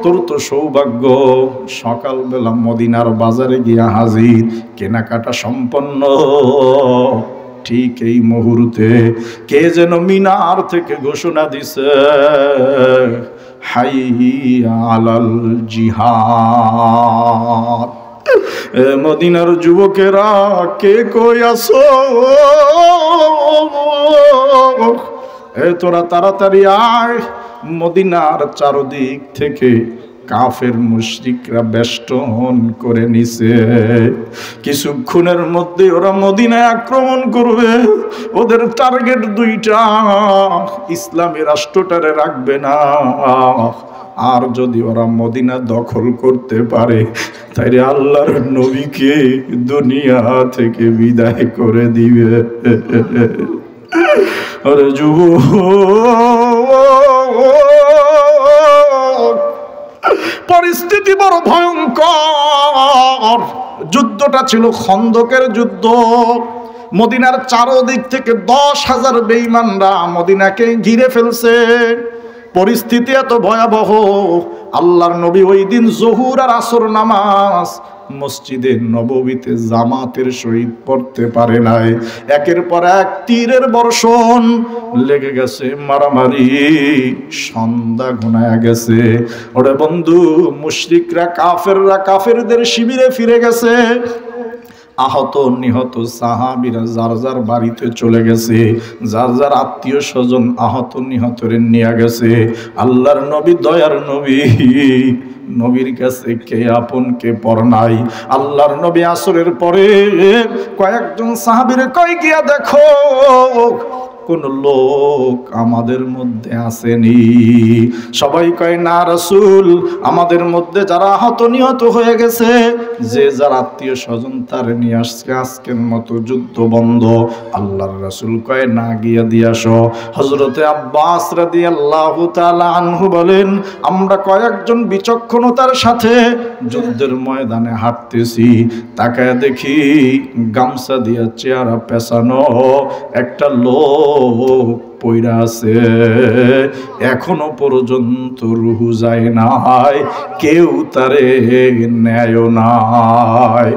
তোর তো সৌভাগ্য। সকালবেলা মদিনার বাজারে গিয়া হাজির, কেনাকাটা সম্পন্ন। ঠিক এই মুহূর্তে কে যেন মিনার থেকে ঘোষণা দিছে, হাইয়া আলাল জিহাদ। মদিনার যুবকেরা কে কই আছো? তোরা তাড়াতাড়ি আয়। মদিনার চারদিক থেকে কাফের মুশরিকরা বেষ্টন করে নিছে। কিছুক্ষণের মধ্যে ওরা মদিনায় আক্রমণ করবে। ওদের টার্গেট দুইটা, ইসলামী রাষ্ট্রটারে রাখবে না, আর যদি ওরা মদিনা দখল করতে পারে তাইলে আল্লাহর নবীকে দুনিয়া থেকে বিদায় করে দিবে। আরে যুবক, পরিস্থিতি বড় ভয়ঙ্কর। যুদ্ধটা ছিল খন্দকের যুদ্ধ। মদিনার চারদিক থেকে 10,000 বেঈমানরা মদিনাকে ঘিরে ফেলছে। পরিস্থিতি এত ভয়াবহ, আল্লাহর নবী ওই দিন জোহর আর আসর নামাজ মসজিদে নববীতে জামাতের সহিত পড়তে পারে নাই। একের পর এক তীরের বর্ষণ লেগে গেছে, মারামারি, সন্ধ্যা ঘনায় গেছে। ওরে বন্ধু, মুশরিকরা কাফেররা কাফেরদের শিবিরে ফিরে গেছে। আহত নিহত সাহাবীরা যার যার বাড়িতে চলে গেছে, যার যার আত্মীয় স্বজন আহত নিহতরে নিয়ে গেছে। আল্লাহর নবী, দয়ার নবী, নবীর কাছে কে আপন কে পর নাই। আল্লাহর নবী আসরের পরে কয়েকজন সাহাবীরে কই গিয়া দেখো কোন লোক আমাদের মধ্যে আসেনি। সবাই কয় না রাসূল, আমাদের মধ্যে যারা আহত নিহত হয়ে গেছে, যে যার আত্মীয় স্বজন তার নিয়ে আসছে, আজকের মতো যুদ্ধ বন্ধ। আল্লাহর রাসূল কয় না, গিয়া দিয়ে আসো। হযরতে আব্বাস রাদিয়াল্লাহু তাআলা আনহু বলেন, আমরা কয়েকজন বিচক্ষণতার সাথে যুদ্ধের ময়দানে হাঁটতেছি, তাকায় দেখি গামছা দিয়া চেহারা পেছানো একটা লোক পইরা আছে, এখনো পর্যন্ত রুহু যায় নাই, কেউ তারে নেয় নাই।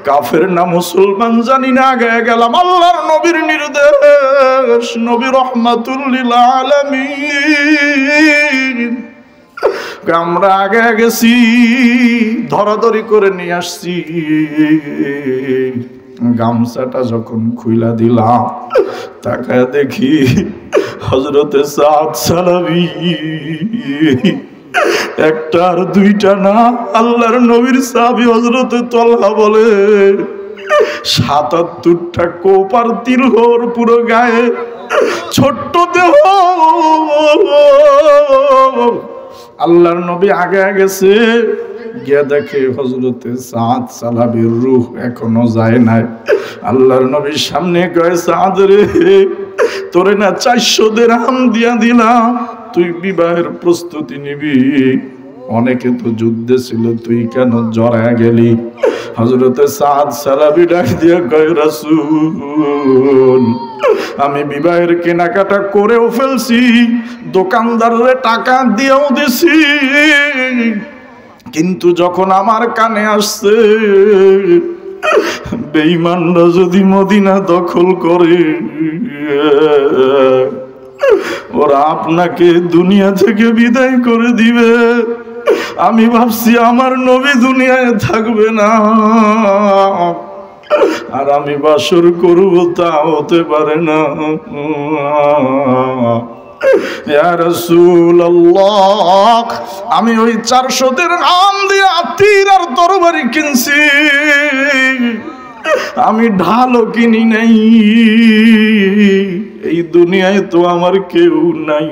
কাফের না মুসলমান জানি না, আগে গেলাম আল্লাহর নবীর নির্দেশ, নবী রাহমাতুল লিল আলামিন। আমরা আগে গেছি, ধরাধরি করে নিয়ে আসছি। গামছাটা যখন খুইলা দিলাম, তাকায় দেখি হযরতে সাদ সালাবি, একটা আর দুইটা না, আল্লাহর নবীর সাহাবী হযরতে তলহা বলে ৭৭টা কোপার তিলহর পুরো গায়ে, ছোট্ট দেহ। আল্লাহর নবী আগে গেছে, গিয়া দেখে হযরতে সাদ সালাবির রূহ এখনো যায় নাই। আল্লাহর নবীর সামনে কয়, সাদ রে, তোরে না ৪০০ দিরহাম দিয়া দিলাম, তুই বিবাহের প্রস্তুতি নিবি, অনেকে তো যুদ্ধে ছিল, তুই কেন জড়ায় গেলি? হযরতে সাদ সালাবি ডাক দিয়া কয়, রাসূল, আমি বিবাহের কেনাকাটা করেও ফেলছি, দোকানদাররে টাকা দিয়েও দিছি, কিন্তু যখন আমার কানে আসছে বেঈমানরা যদি মদিনা দখল করে, ওরা আপনাকে দুনিয়া থেকে বিদায় করে দিবে, আমি ভাবছি আমার নবী দুনিয়ায় থাকবে না, আর আমি বাসর করব তা হতে পারে না। ইয়া রাসূলুল্লাহ, আমি ওই ৪০০ দিরহাম দিয়ে তীর আর তরবারি কিনছি, আমি ঢালও কিনি নাই, এই দুনিয়ায় তো আমার কেউ নাই।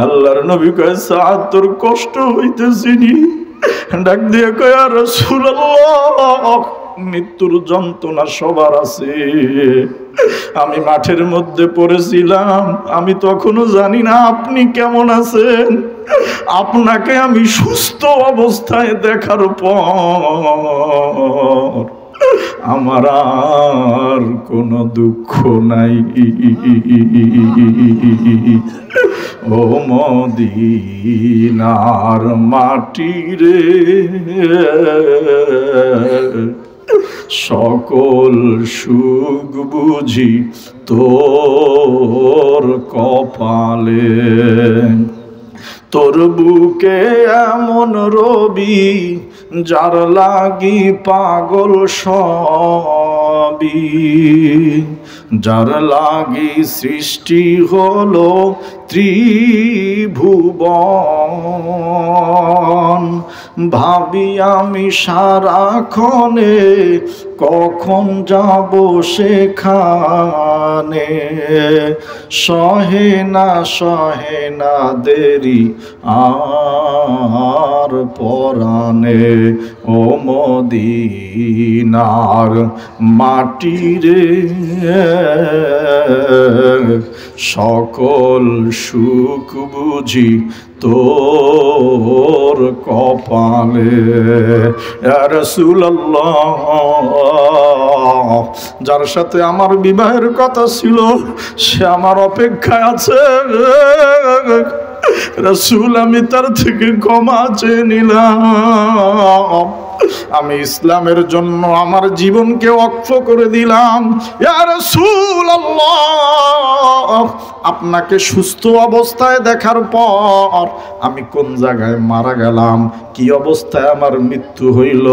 আল্লাহর নবী কয়, সাদ তোর কষ্ট হইতেছিনি? ডাক দিয়ে কয়, ইয়া রাসূলুল্লাহ, মৃত্যুর যন্ত্রণা সবার আছে, আমি মাঠের মধ্যে পড়েছিলাম, আমি তখনও জানি না আপনি কেমন আছেন, আপনাকে আমি সুস্থ অবস্থায় দেখার পর আমার আর কোনো দুঃখ নাই। ও মদিনার মাটি রে, সকল সুখ বুঝি তোর কপালে, তোর বুকে এমন রবি যার লাগি পাগল সবই, যার লাগি সৃষ্টি হলো ত্রিভুবন, ভাবি আমি সারাক্ষণে কখন যাব সেখানে, সহে না দেরি আর পরাণে, ও মদিনার মাটি রে, সকল সুখ বুঝি তোর কপালে। ইয়া রাসূলুল্লাহ, যার সাথে আমার বিবাহের কথা ছিল সে আমার অপেক্ষায় আছে, রাসূল আমি তার থেকে ক্ষমা চেয়ে নিলাম, আমি ইসলামের জন্য আমার জীবনকে ওয়াকফ করে দিলাম। ইয়া রাসূলুল্লাহ, আপনাকে সুস্থ অবস্থায় দেখার পর আমি কোন জায়গায় মারা গেলাম, কি অবস্থায় আমার মৃত্যু হইল,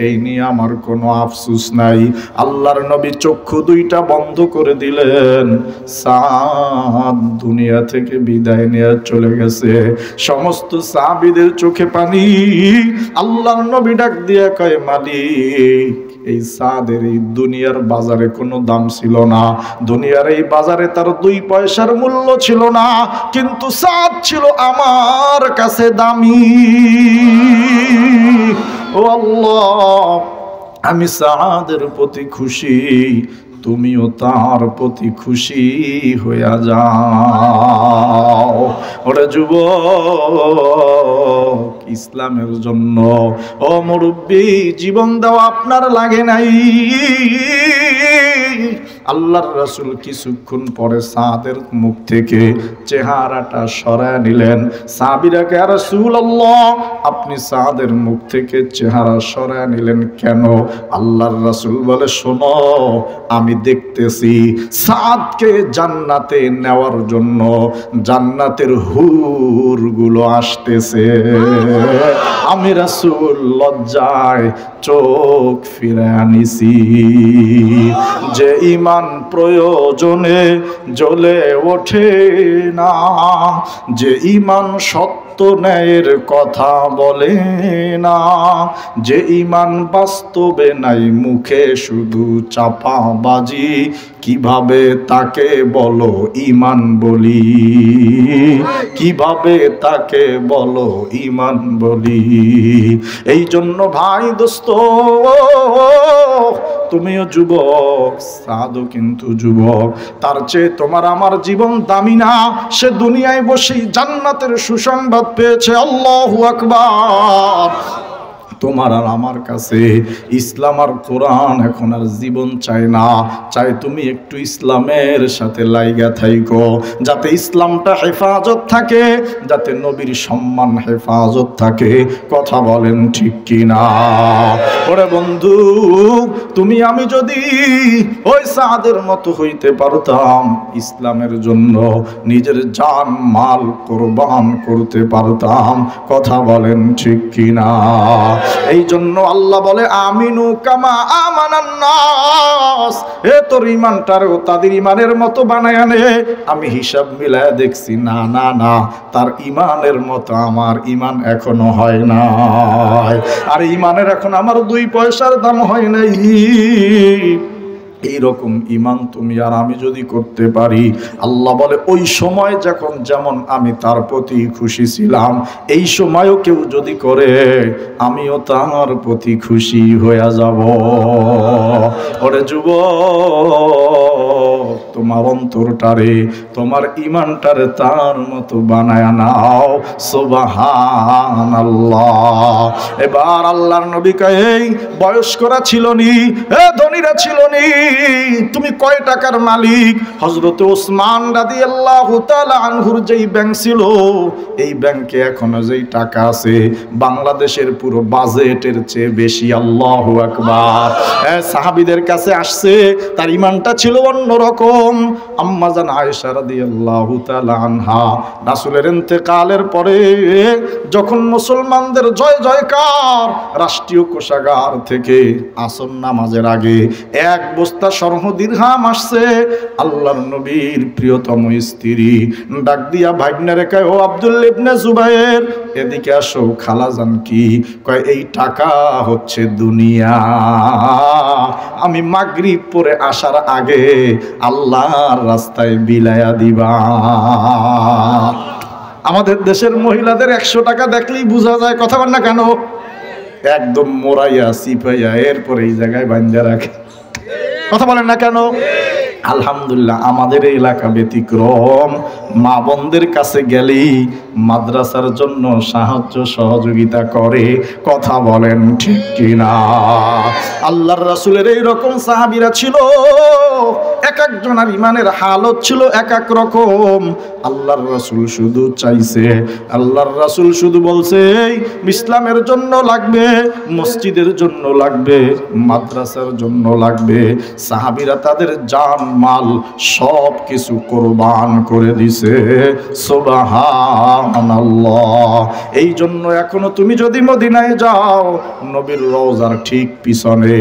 এই নিয়ে আমার কোনো আফসোস নাই। আল্লাহর নবী চক্ষু দুইটা বন্ধ করে দিলেন। সাদ দুনিয়া থেকে বিদায় নিয়ে চলে গেছে। সমস্ত সাহাবীদের চোখে পানি। আল্লাহর নবী ডাক দিয়ে কয়, মালিক, এই সাদের এই দুনিয়ার বাজারে কোনো দাম ছিল না, দুনিয়ার এই বাজারে তার 2 পয়সার মূল্য ছিল না, কিন্তু সাদ ছিল আমার কাছে দামি। ও আল্লাহ, আমি সাদের প্রতি খুশি, তুমিও তার প্রতি খুশি হইয়া যাও। ওরে যুবক, ইসলামের জন্য ও মুরব্বী জীবন দেওয়া আপনার লাগে নাই। আল্লাহর রাসূল কিছুক্ষণ পরে সাদের মুখ থেকে চেহারাটা সরায় নিলেন। সাহাবীরা কে, ইয়া রাসূলুল্লাহ, আপনি সাদের মুখ থেকে চেহারা সরায় নিলেন কেন? আল্লাহর রাসূল বলে, শোনো, আমি দেখতেছি সাদকে জান্নাতে নেওয়ার জন্য জান্নাতের হুরগুলো আসতেছে। আমি রাসূল লজ্জায় চোখ ফিরে আনিছি। যে ঈমান প্রয়োজনে জ্বলে ওঠে না, যে ঈমান সত্য ন্যায়ের কথা বলে না, যে ঈমান বাস্তবে নাই মুখে শুধু চাপাবাজি, কিভাবে তাকে বলো ঈমান বলি, কিভাবে তাকে বলো ঈমান বলি। এই জন্য ভাই দোস্ত, তুমিও যুবক, সাদও কিন্তু যুবক, তার চেয়ে তোমার আমার জীবন দামি না? সে দুনিয়ায় বসেই জান্নাতের সুসংবাদ পেয়েছে। আল্লাহু আকবার। তোমার আর আমার কাছে ইসলাম আর কোরআন এখন আর জীবন চাই না, চাই তুমি একটু ইসলামের সাথে লাইগা থাইকো, যাতে ইসলামটা হেফাজত থাকে, যাতে নবীর সম্মান হেফাজত থাকে। কথা বলেন ঠিক কিনা? ওরে বন্ধু, তুমি আমি যদি ওই সাদের মতো হইতে পারতাম, ইসলামের জন্য নিজের জান মাল কোরবান করতে পারতাম। কথা বলেন ঠিক কিনা? এই জন্য আল্লাহ বলে, আমিনু কামা আমানান নাস, এ তোর ঈমানটারও তাদের ঈমানের মতো বানায় আনে। আমি হিসাব মিলায় দেখছি, না না না, তার ঈমানের মতো আমার ঈমান এখনো হয় নাই, আর ঈমানের এখন আমার 2 পয়সার দাম হয় নাই। এইরকম ঈমান তুমি আর আমি যদি করতে পারি, আল্লাহ বলে ওই সময় যখন যেমন আমি তার প্রতি খুশি ছিলাম, এই সময়ও কেউ যদি করে, আমিও তার প্রতি খুশি হয়ে যাব। ওরে যুবক, তোমার অন্তরটারে, তোমার ঈমানটারে তার মতো বানায় নাও। সুবহানাল্লাহ। এবার আল্লাহর নবী কয়, এই বয়স্করা ছিল নি, এ ধনীরা ছিল নি, তুমি কয় টাকার মালিক? হযরত ওসমান রাদিয়াল্লাহু তাআলা আনহুর যেই ব্যাংক ছিল, এই ব্যাংকে এখনো যেই টাকা আছে বাংলাদেশের পুরো বাজেটের চেয়ে বেশি। আল্লাহু আকবার। সাহাবীদের কাছে আসছে, তার ঈমানটা ছিল অন্যরকম। আম্মা জান আয়েশা রাদিয়াল্লাহু তাআলা আনহা রাসূলের ইন্তেকালের পরে যখন মুসলমানদের জয় জয়কার, রাষ্ট্রীয় কোষাগার থেকে আসর নামাজের আগে 1 বস্তা স্বর্ণ দিরহাম আসছে। আল্লাহর নবীর প্রিয়তম স্ত্রী ডাক দিয়া ভাগ্নে কয়, ও আব্দুল্লাহ ইবনে জুবায়ের, এদিকে আসো। খালাজান কি কয়, এই টাকা হচ্ছে দুনিয়া, আমি মাগরিব পরে আসার আগে আল্লাহর রাস্তায় বিলায়া দিবা। আমাদের দেশের মহিলাদের 100 টাকা দেখলেই বোঝা যায়, কথা বল না কেন? একদম মোরাইয়া সিপাইয়া এরপরে এই জায়গায় বান্ধা রাখে। কথা বলেন না কেন? আলহামদুলিল্লাহ, আমাদের এই এলাকা ব্যতিক্রম। মা বোনদের কাছে গেলেই মাদ্রাসার জন্য সাহায্য সহযোগিতা করে। কথা বলেন ঠিক কিনা? আল্লাহর রাসূলের এইরকম সাহাবীরা ছিল। এক একজনের ইমানের হালত ছিল এক এক রকম। আল্লাহর রাসূল শুধু চাইছে, আল্লাহর রাসূল শুধু বলছে ইসলামের জন্য লাগবে, মসজিদের জন্য লাগবে, মাদ্রাসার জন্য লাগবে। সাহাবীরা তাদের জান মাল সব কিছু কোরবান করে দিছে। সুবহানাল্লাহ। এই জন্য এখনো তুমি যদি মদিনায় যাও, নবীর রওজার ঠিক পিছনে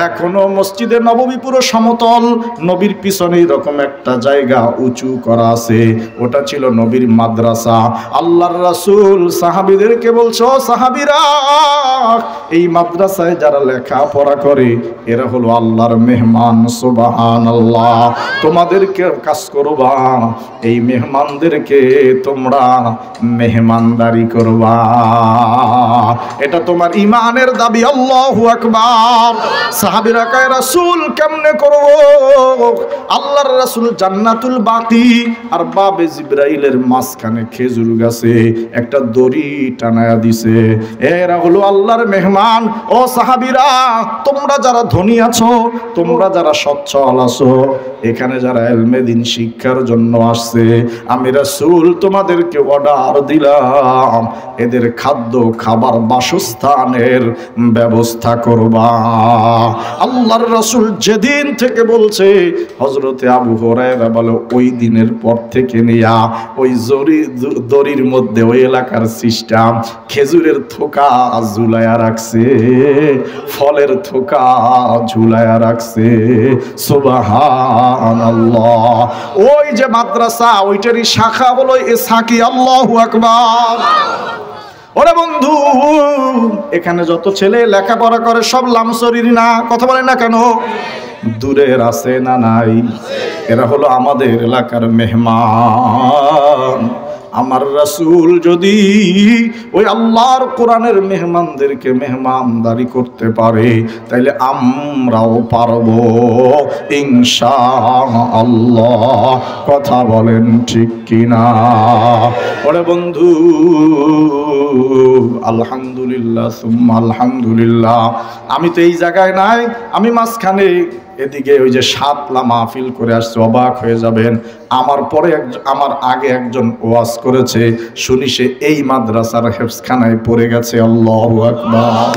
এখনো মসজিদে নববী পুরো সমতল, নবীর পিছনে এরকম একটা জায়গা উঁচু করা আছে, ওটা ছিল নবীর মাদ্রাসা। আল্লাহর রাসূল সাহাবীদেরকে বলছো, সাহাবীরা এই মাদ্রাসায় যারা লেখাপড়া করে এরা হলো আল্লাহর মেহমান। সুবহানাল্লাহ। তোমাদেরকে কাজ করবা, এই মেহমানদেরকে তোমরা মেহমানদারি করবা, এটা তোমার ইমানের দাবি। আল্লাহু আকবার। সাহাবীরা কয় রাসূল কেমনে করব? আল্লাহর রাসূল জান্নাতুল বাকি আর বাবে জিবরাইলের মাঝখানে খেজুর গাছে একটা দড়ি টানায়া দিছে, এরা হলো আল্লাহর মেহমান। ও সাহাবীরা, তোমরা যারা ধনী আছো, তোমরা যারা সচ্ছল আছো, এখানে যারা ইলমে দ্বীন শিক্ষার জন্য আসছে, আমি রাসূল তোমাদেরকে অর্ডার দিলাম এদের খাদ্য খাবার বাসস্থানের ব্যবস্থা করবা। আল্লাহর রাসূল যেদিন থেকে বলছে, হযরতে আবু হুরায়রা বলে ওই দিনের পর থেকে নিয়া ওই দড়ির মধ্যে ওই এলাকার সিস্টেম খেজুরের থোকা ঝুলায়া রাখছে, ফলের থোকা ঝুলায়া রাখছে। সুবহানাল্লাহ। ওই যে মাদ্রাসা, ওইটারই শাখা হলো ইসহাকি। আল্লাহু আকবার। ওরে বন্ধু, এখানে যত ছেলে লেখাপড়া করে সব লামসরির না, কথা বলেন না কেন? দূরের আছে না নাই? এরা হলো আমাদের এলাকার মেহমান। আমার রাসূল যদি ওই আল্লাহর কোরআনের মেহমানদেরকে মেহমানদারি করতে পারে, তাইলে আমরাও পারবো ইনশাআল্লাহ। কথা বলেন ঠিক কিনা? ওরে বন্ধু, আলহামদুলিল্লাহ সুম্মা আলহামদুলিল্লাহ। আমি তো এই জায়গায় নাই, আমি মাঝখানে এদিকে ওই যে সাতলা মাহফিল করে আসছে, অবাক হয়ে যাবেন। আমার পরে আমার আগে একজন ওয়াজ করেছে, শুনি সে এই মাদ্রাসার হেফজখানায় পড়ে গেছে। আল্লাহু আকবার।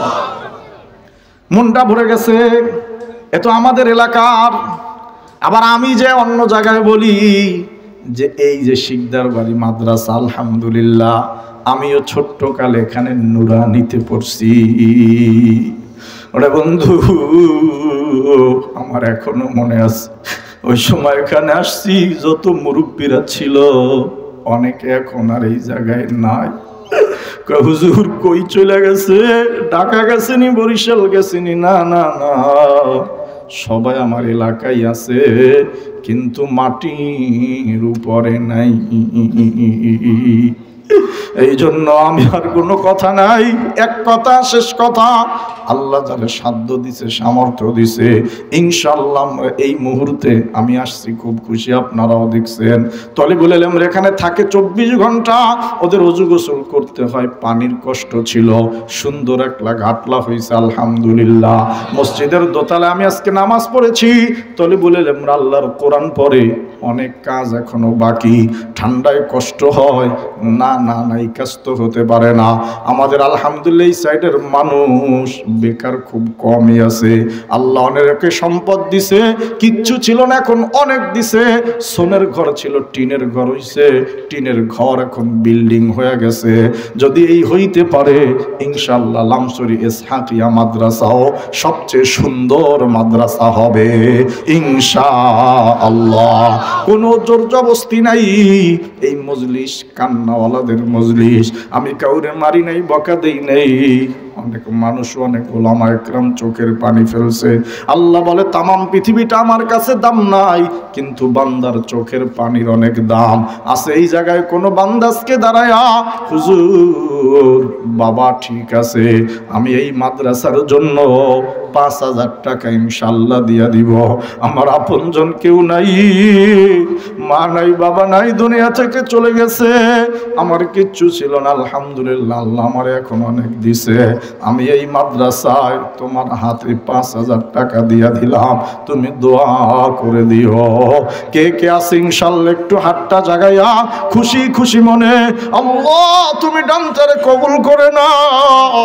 মনটা ভরে গেছে। এ তো আমাদের এলাকার। আবার আমি যে অন্য জায়গায় বলি যে এই যে শিকদার বাড়ি মাদ্রাসা, আলহামদুলিল্লাহ আমিও ছোট্ট কালে এখানে নুরানিতে পড়ছি। ওরে বন্ধু, আমার এখনো মনে আছে ওই সময় এখানে আসছি, যত মুরব্বীরা ছিল অনেকে এখন আর এই জায়গায় নাই। হুজুর কই চলে গেছে? ঢাকা গেছেনি, বরিশাল গেছেনি? না না না, সবাই আমার এলাকায় আছে, কিন্তু মাটির উপরে নাই। এই জন্য আমি আর কোনো কথা নাই, এক কথা, শেষ কথা, আল্লাহ যারা সাধ্য দিছে, সামর্থ্য দিছে, ইনশাআল্লাহ এই মুহূর্তে আমি আসছি খুব খুশি। আপনারাও দেখছেন তলিবুল ইলমের এখানে থাকে 24 ঘন্টা, ওদের ওযু গোসল করতে হয়, পানির কষ্ট ছিল, সুন্দর একটা ঘাটলা হয়েছে আলহামদুলিল্লাহ। মসজিদের দোতলায় আমি আজকে নামাজ পড়েছি, তলিবুল ইলমরা আল্লাহর কোরআন পড়ে, অনেক কাজ এখনো বাকি। ঠান্ডায় কষ্ট হয়, না না না, এই কাজ তো হতে পারে না। আমাদের আলহামদুলিল্লাহ এই সাইডের মানুষ বেকার খুব কমই আছে। আল্লাহ অনেকে সম্পদ দিছে, কিচ্ছু ছিল না এখন অনেক দিছে। সোনের ঘর ছিল টিনের ঘর হইছে, টিনের ঘর এখন বিল্ডিং হয়ে গেছে। যদি এই হইতে পারে ইনশাআল্লাহ লামসরি ইসহাকিয়া মাদ্রাসাও সবচেয়ে সুন্দর মাদ্রাসা হবে ইনশাআল্লাহ। কোনো জোর জবরদস্তি নাই। এই মজলিস কান্নাওয়ালাদের মজলিস, আমি কাউরে মারি নাই, বকা দেই নাই। অনেক মানুষ, অনেক ওলামা একরাম চোখের পানি ফেলছে। আল্লাহ বলে তামাম পৃথিবীটা আমার কাছে দাম নাই, কিন্তু বান্দার চোখের পানির অনেক দাম আছে। এই জায়গায় কোনো বান্দাসকে দাঁড়ায়া, হুজুর বাবা ঠিক আছে, আমি এই মাদ্রাসার জন্য 5,000 টাকা ইনশাআল্লাহ দিয়া দিব। আমার আপনজন কেউ নাই, মা নাই, বাবা নাই, দুনিয়া থেকে চলে গেছে, আমার কিচ্ছু ছিল না। আলহামদুলিল্লাহ আল্লাহ আমার এখন অনেক দিছে। আমি এই মাদ্রাসায় তোমার হাতে 5,000 টাকা দিয়া দিলাম, তুমি দোয়া করে দিও। কে কে আছে ইনশাআল্লাহ একটু হাতটা জাগাইয়া খুশি খুশি মনে আল্লাহ তুমি দানটারে কবুল করে নাও।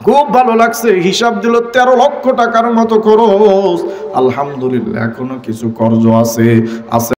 খুব ভালো লাগছে, হিসাব দিল 13 লক্ষ টাকার মতো খরচ। আলহামদুলিল্লাহ, এখনো কিছু কর্জ আছে।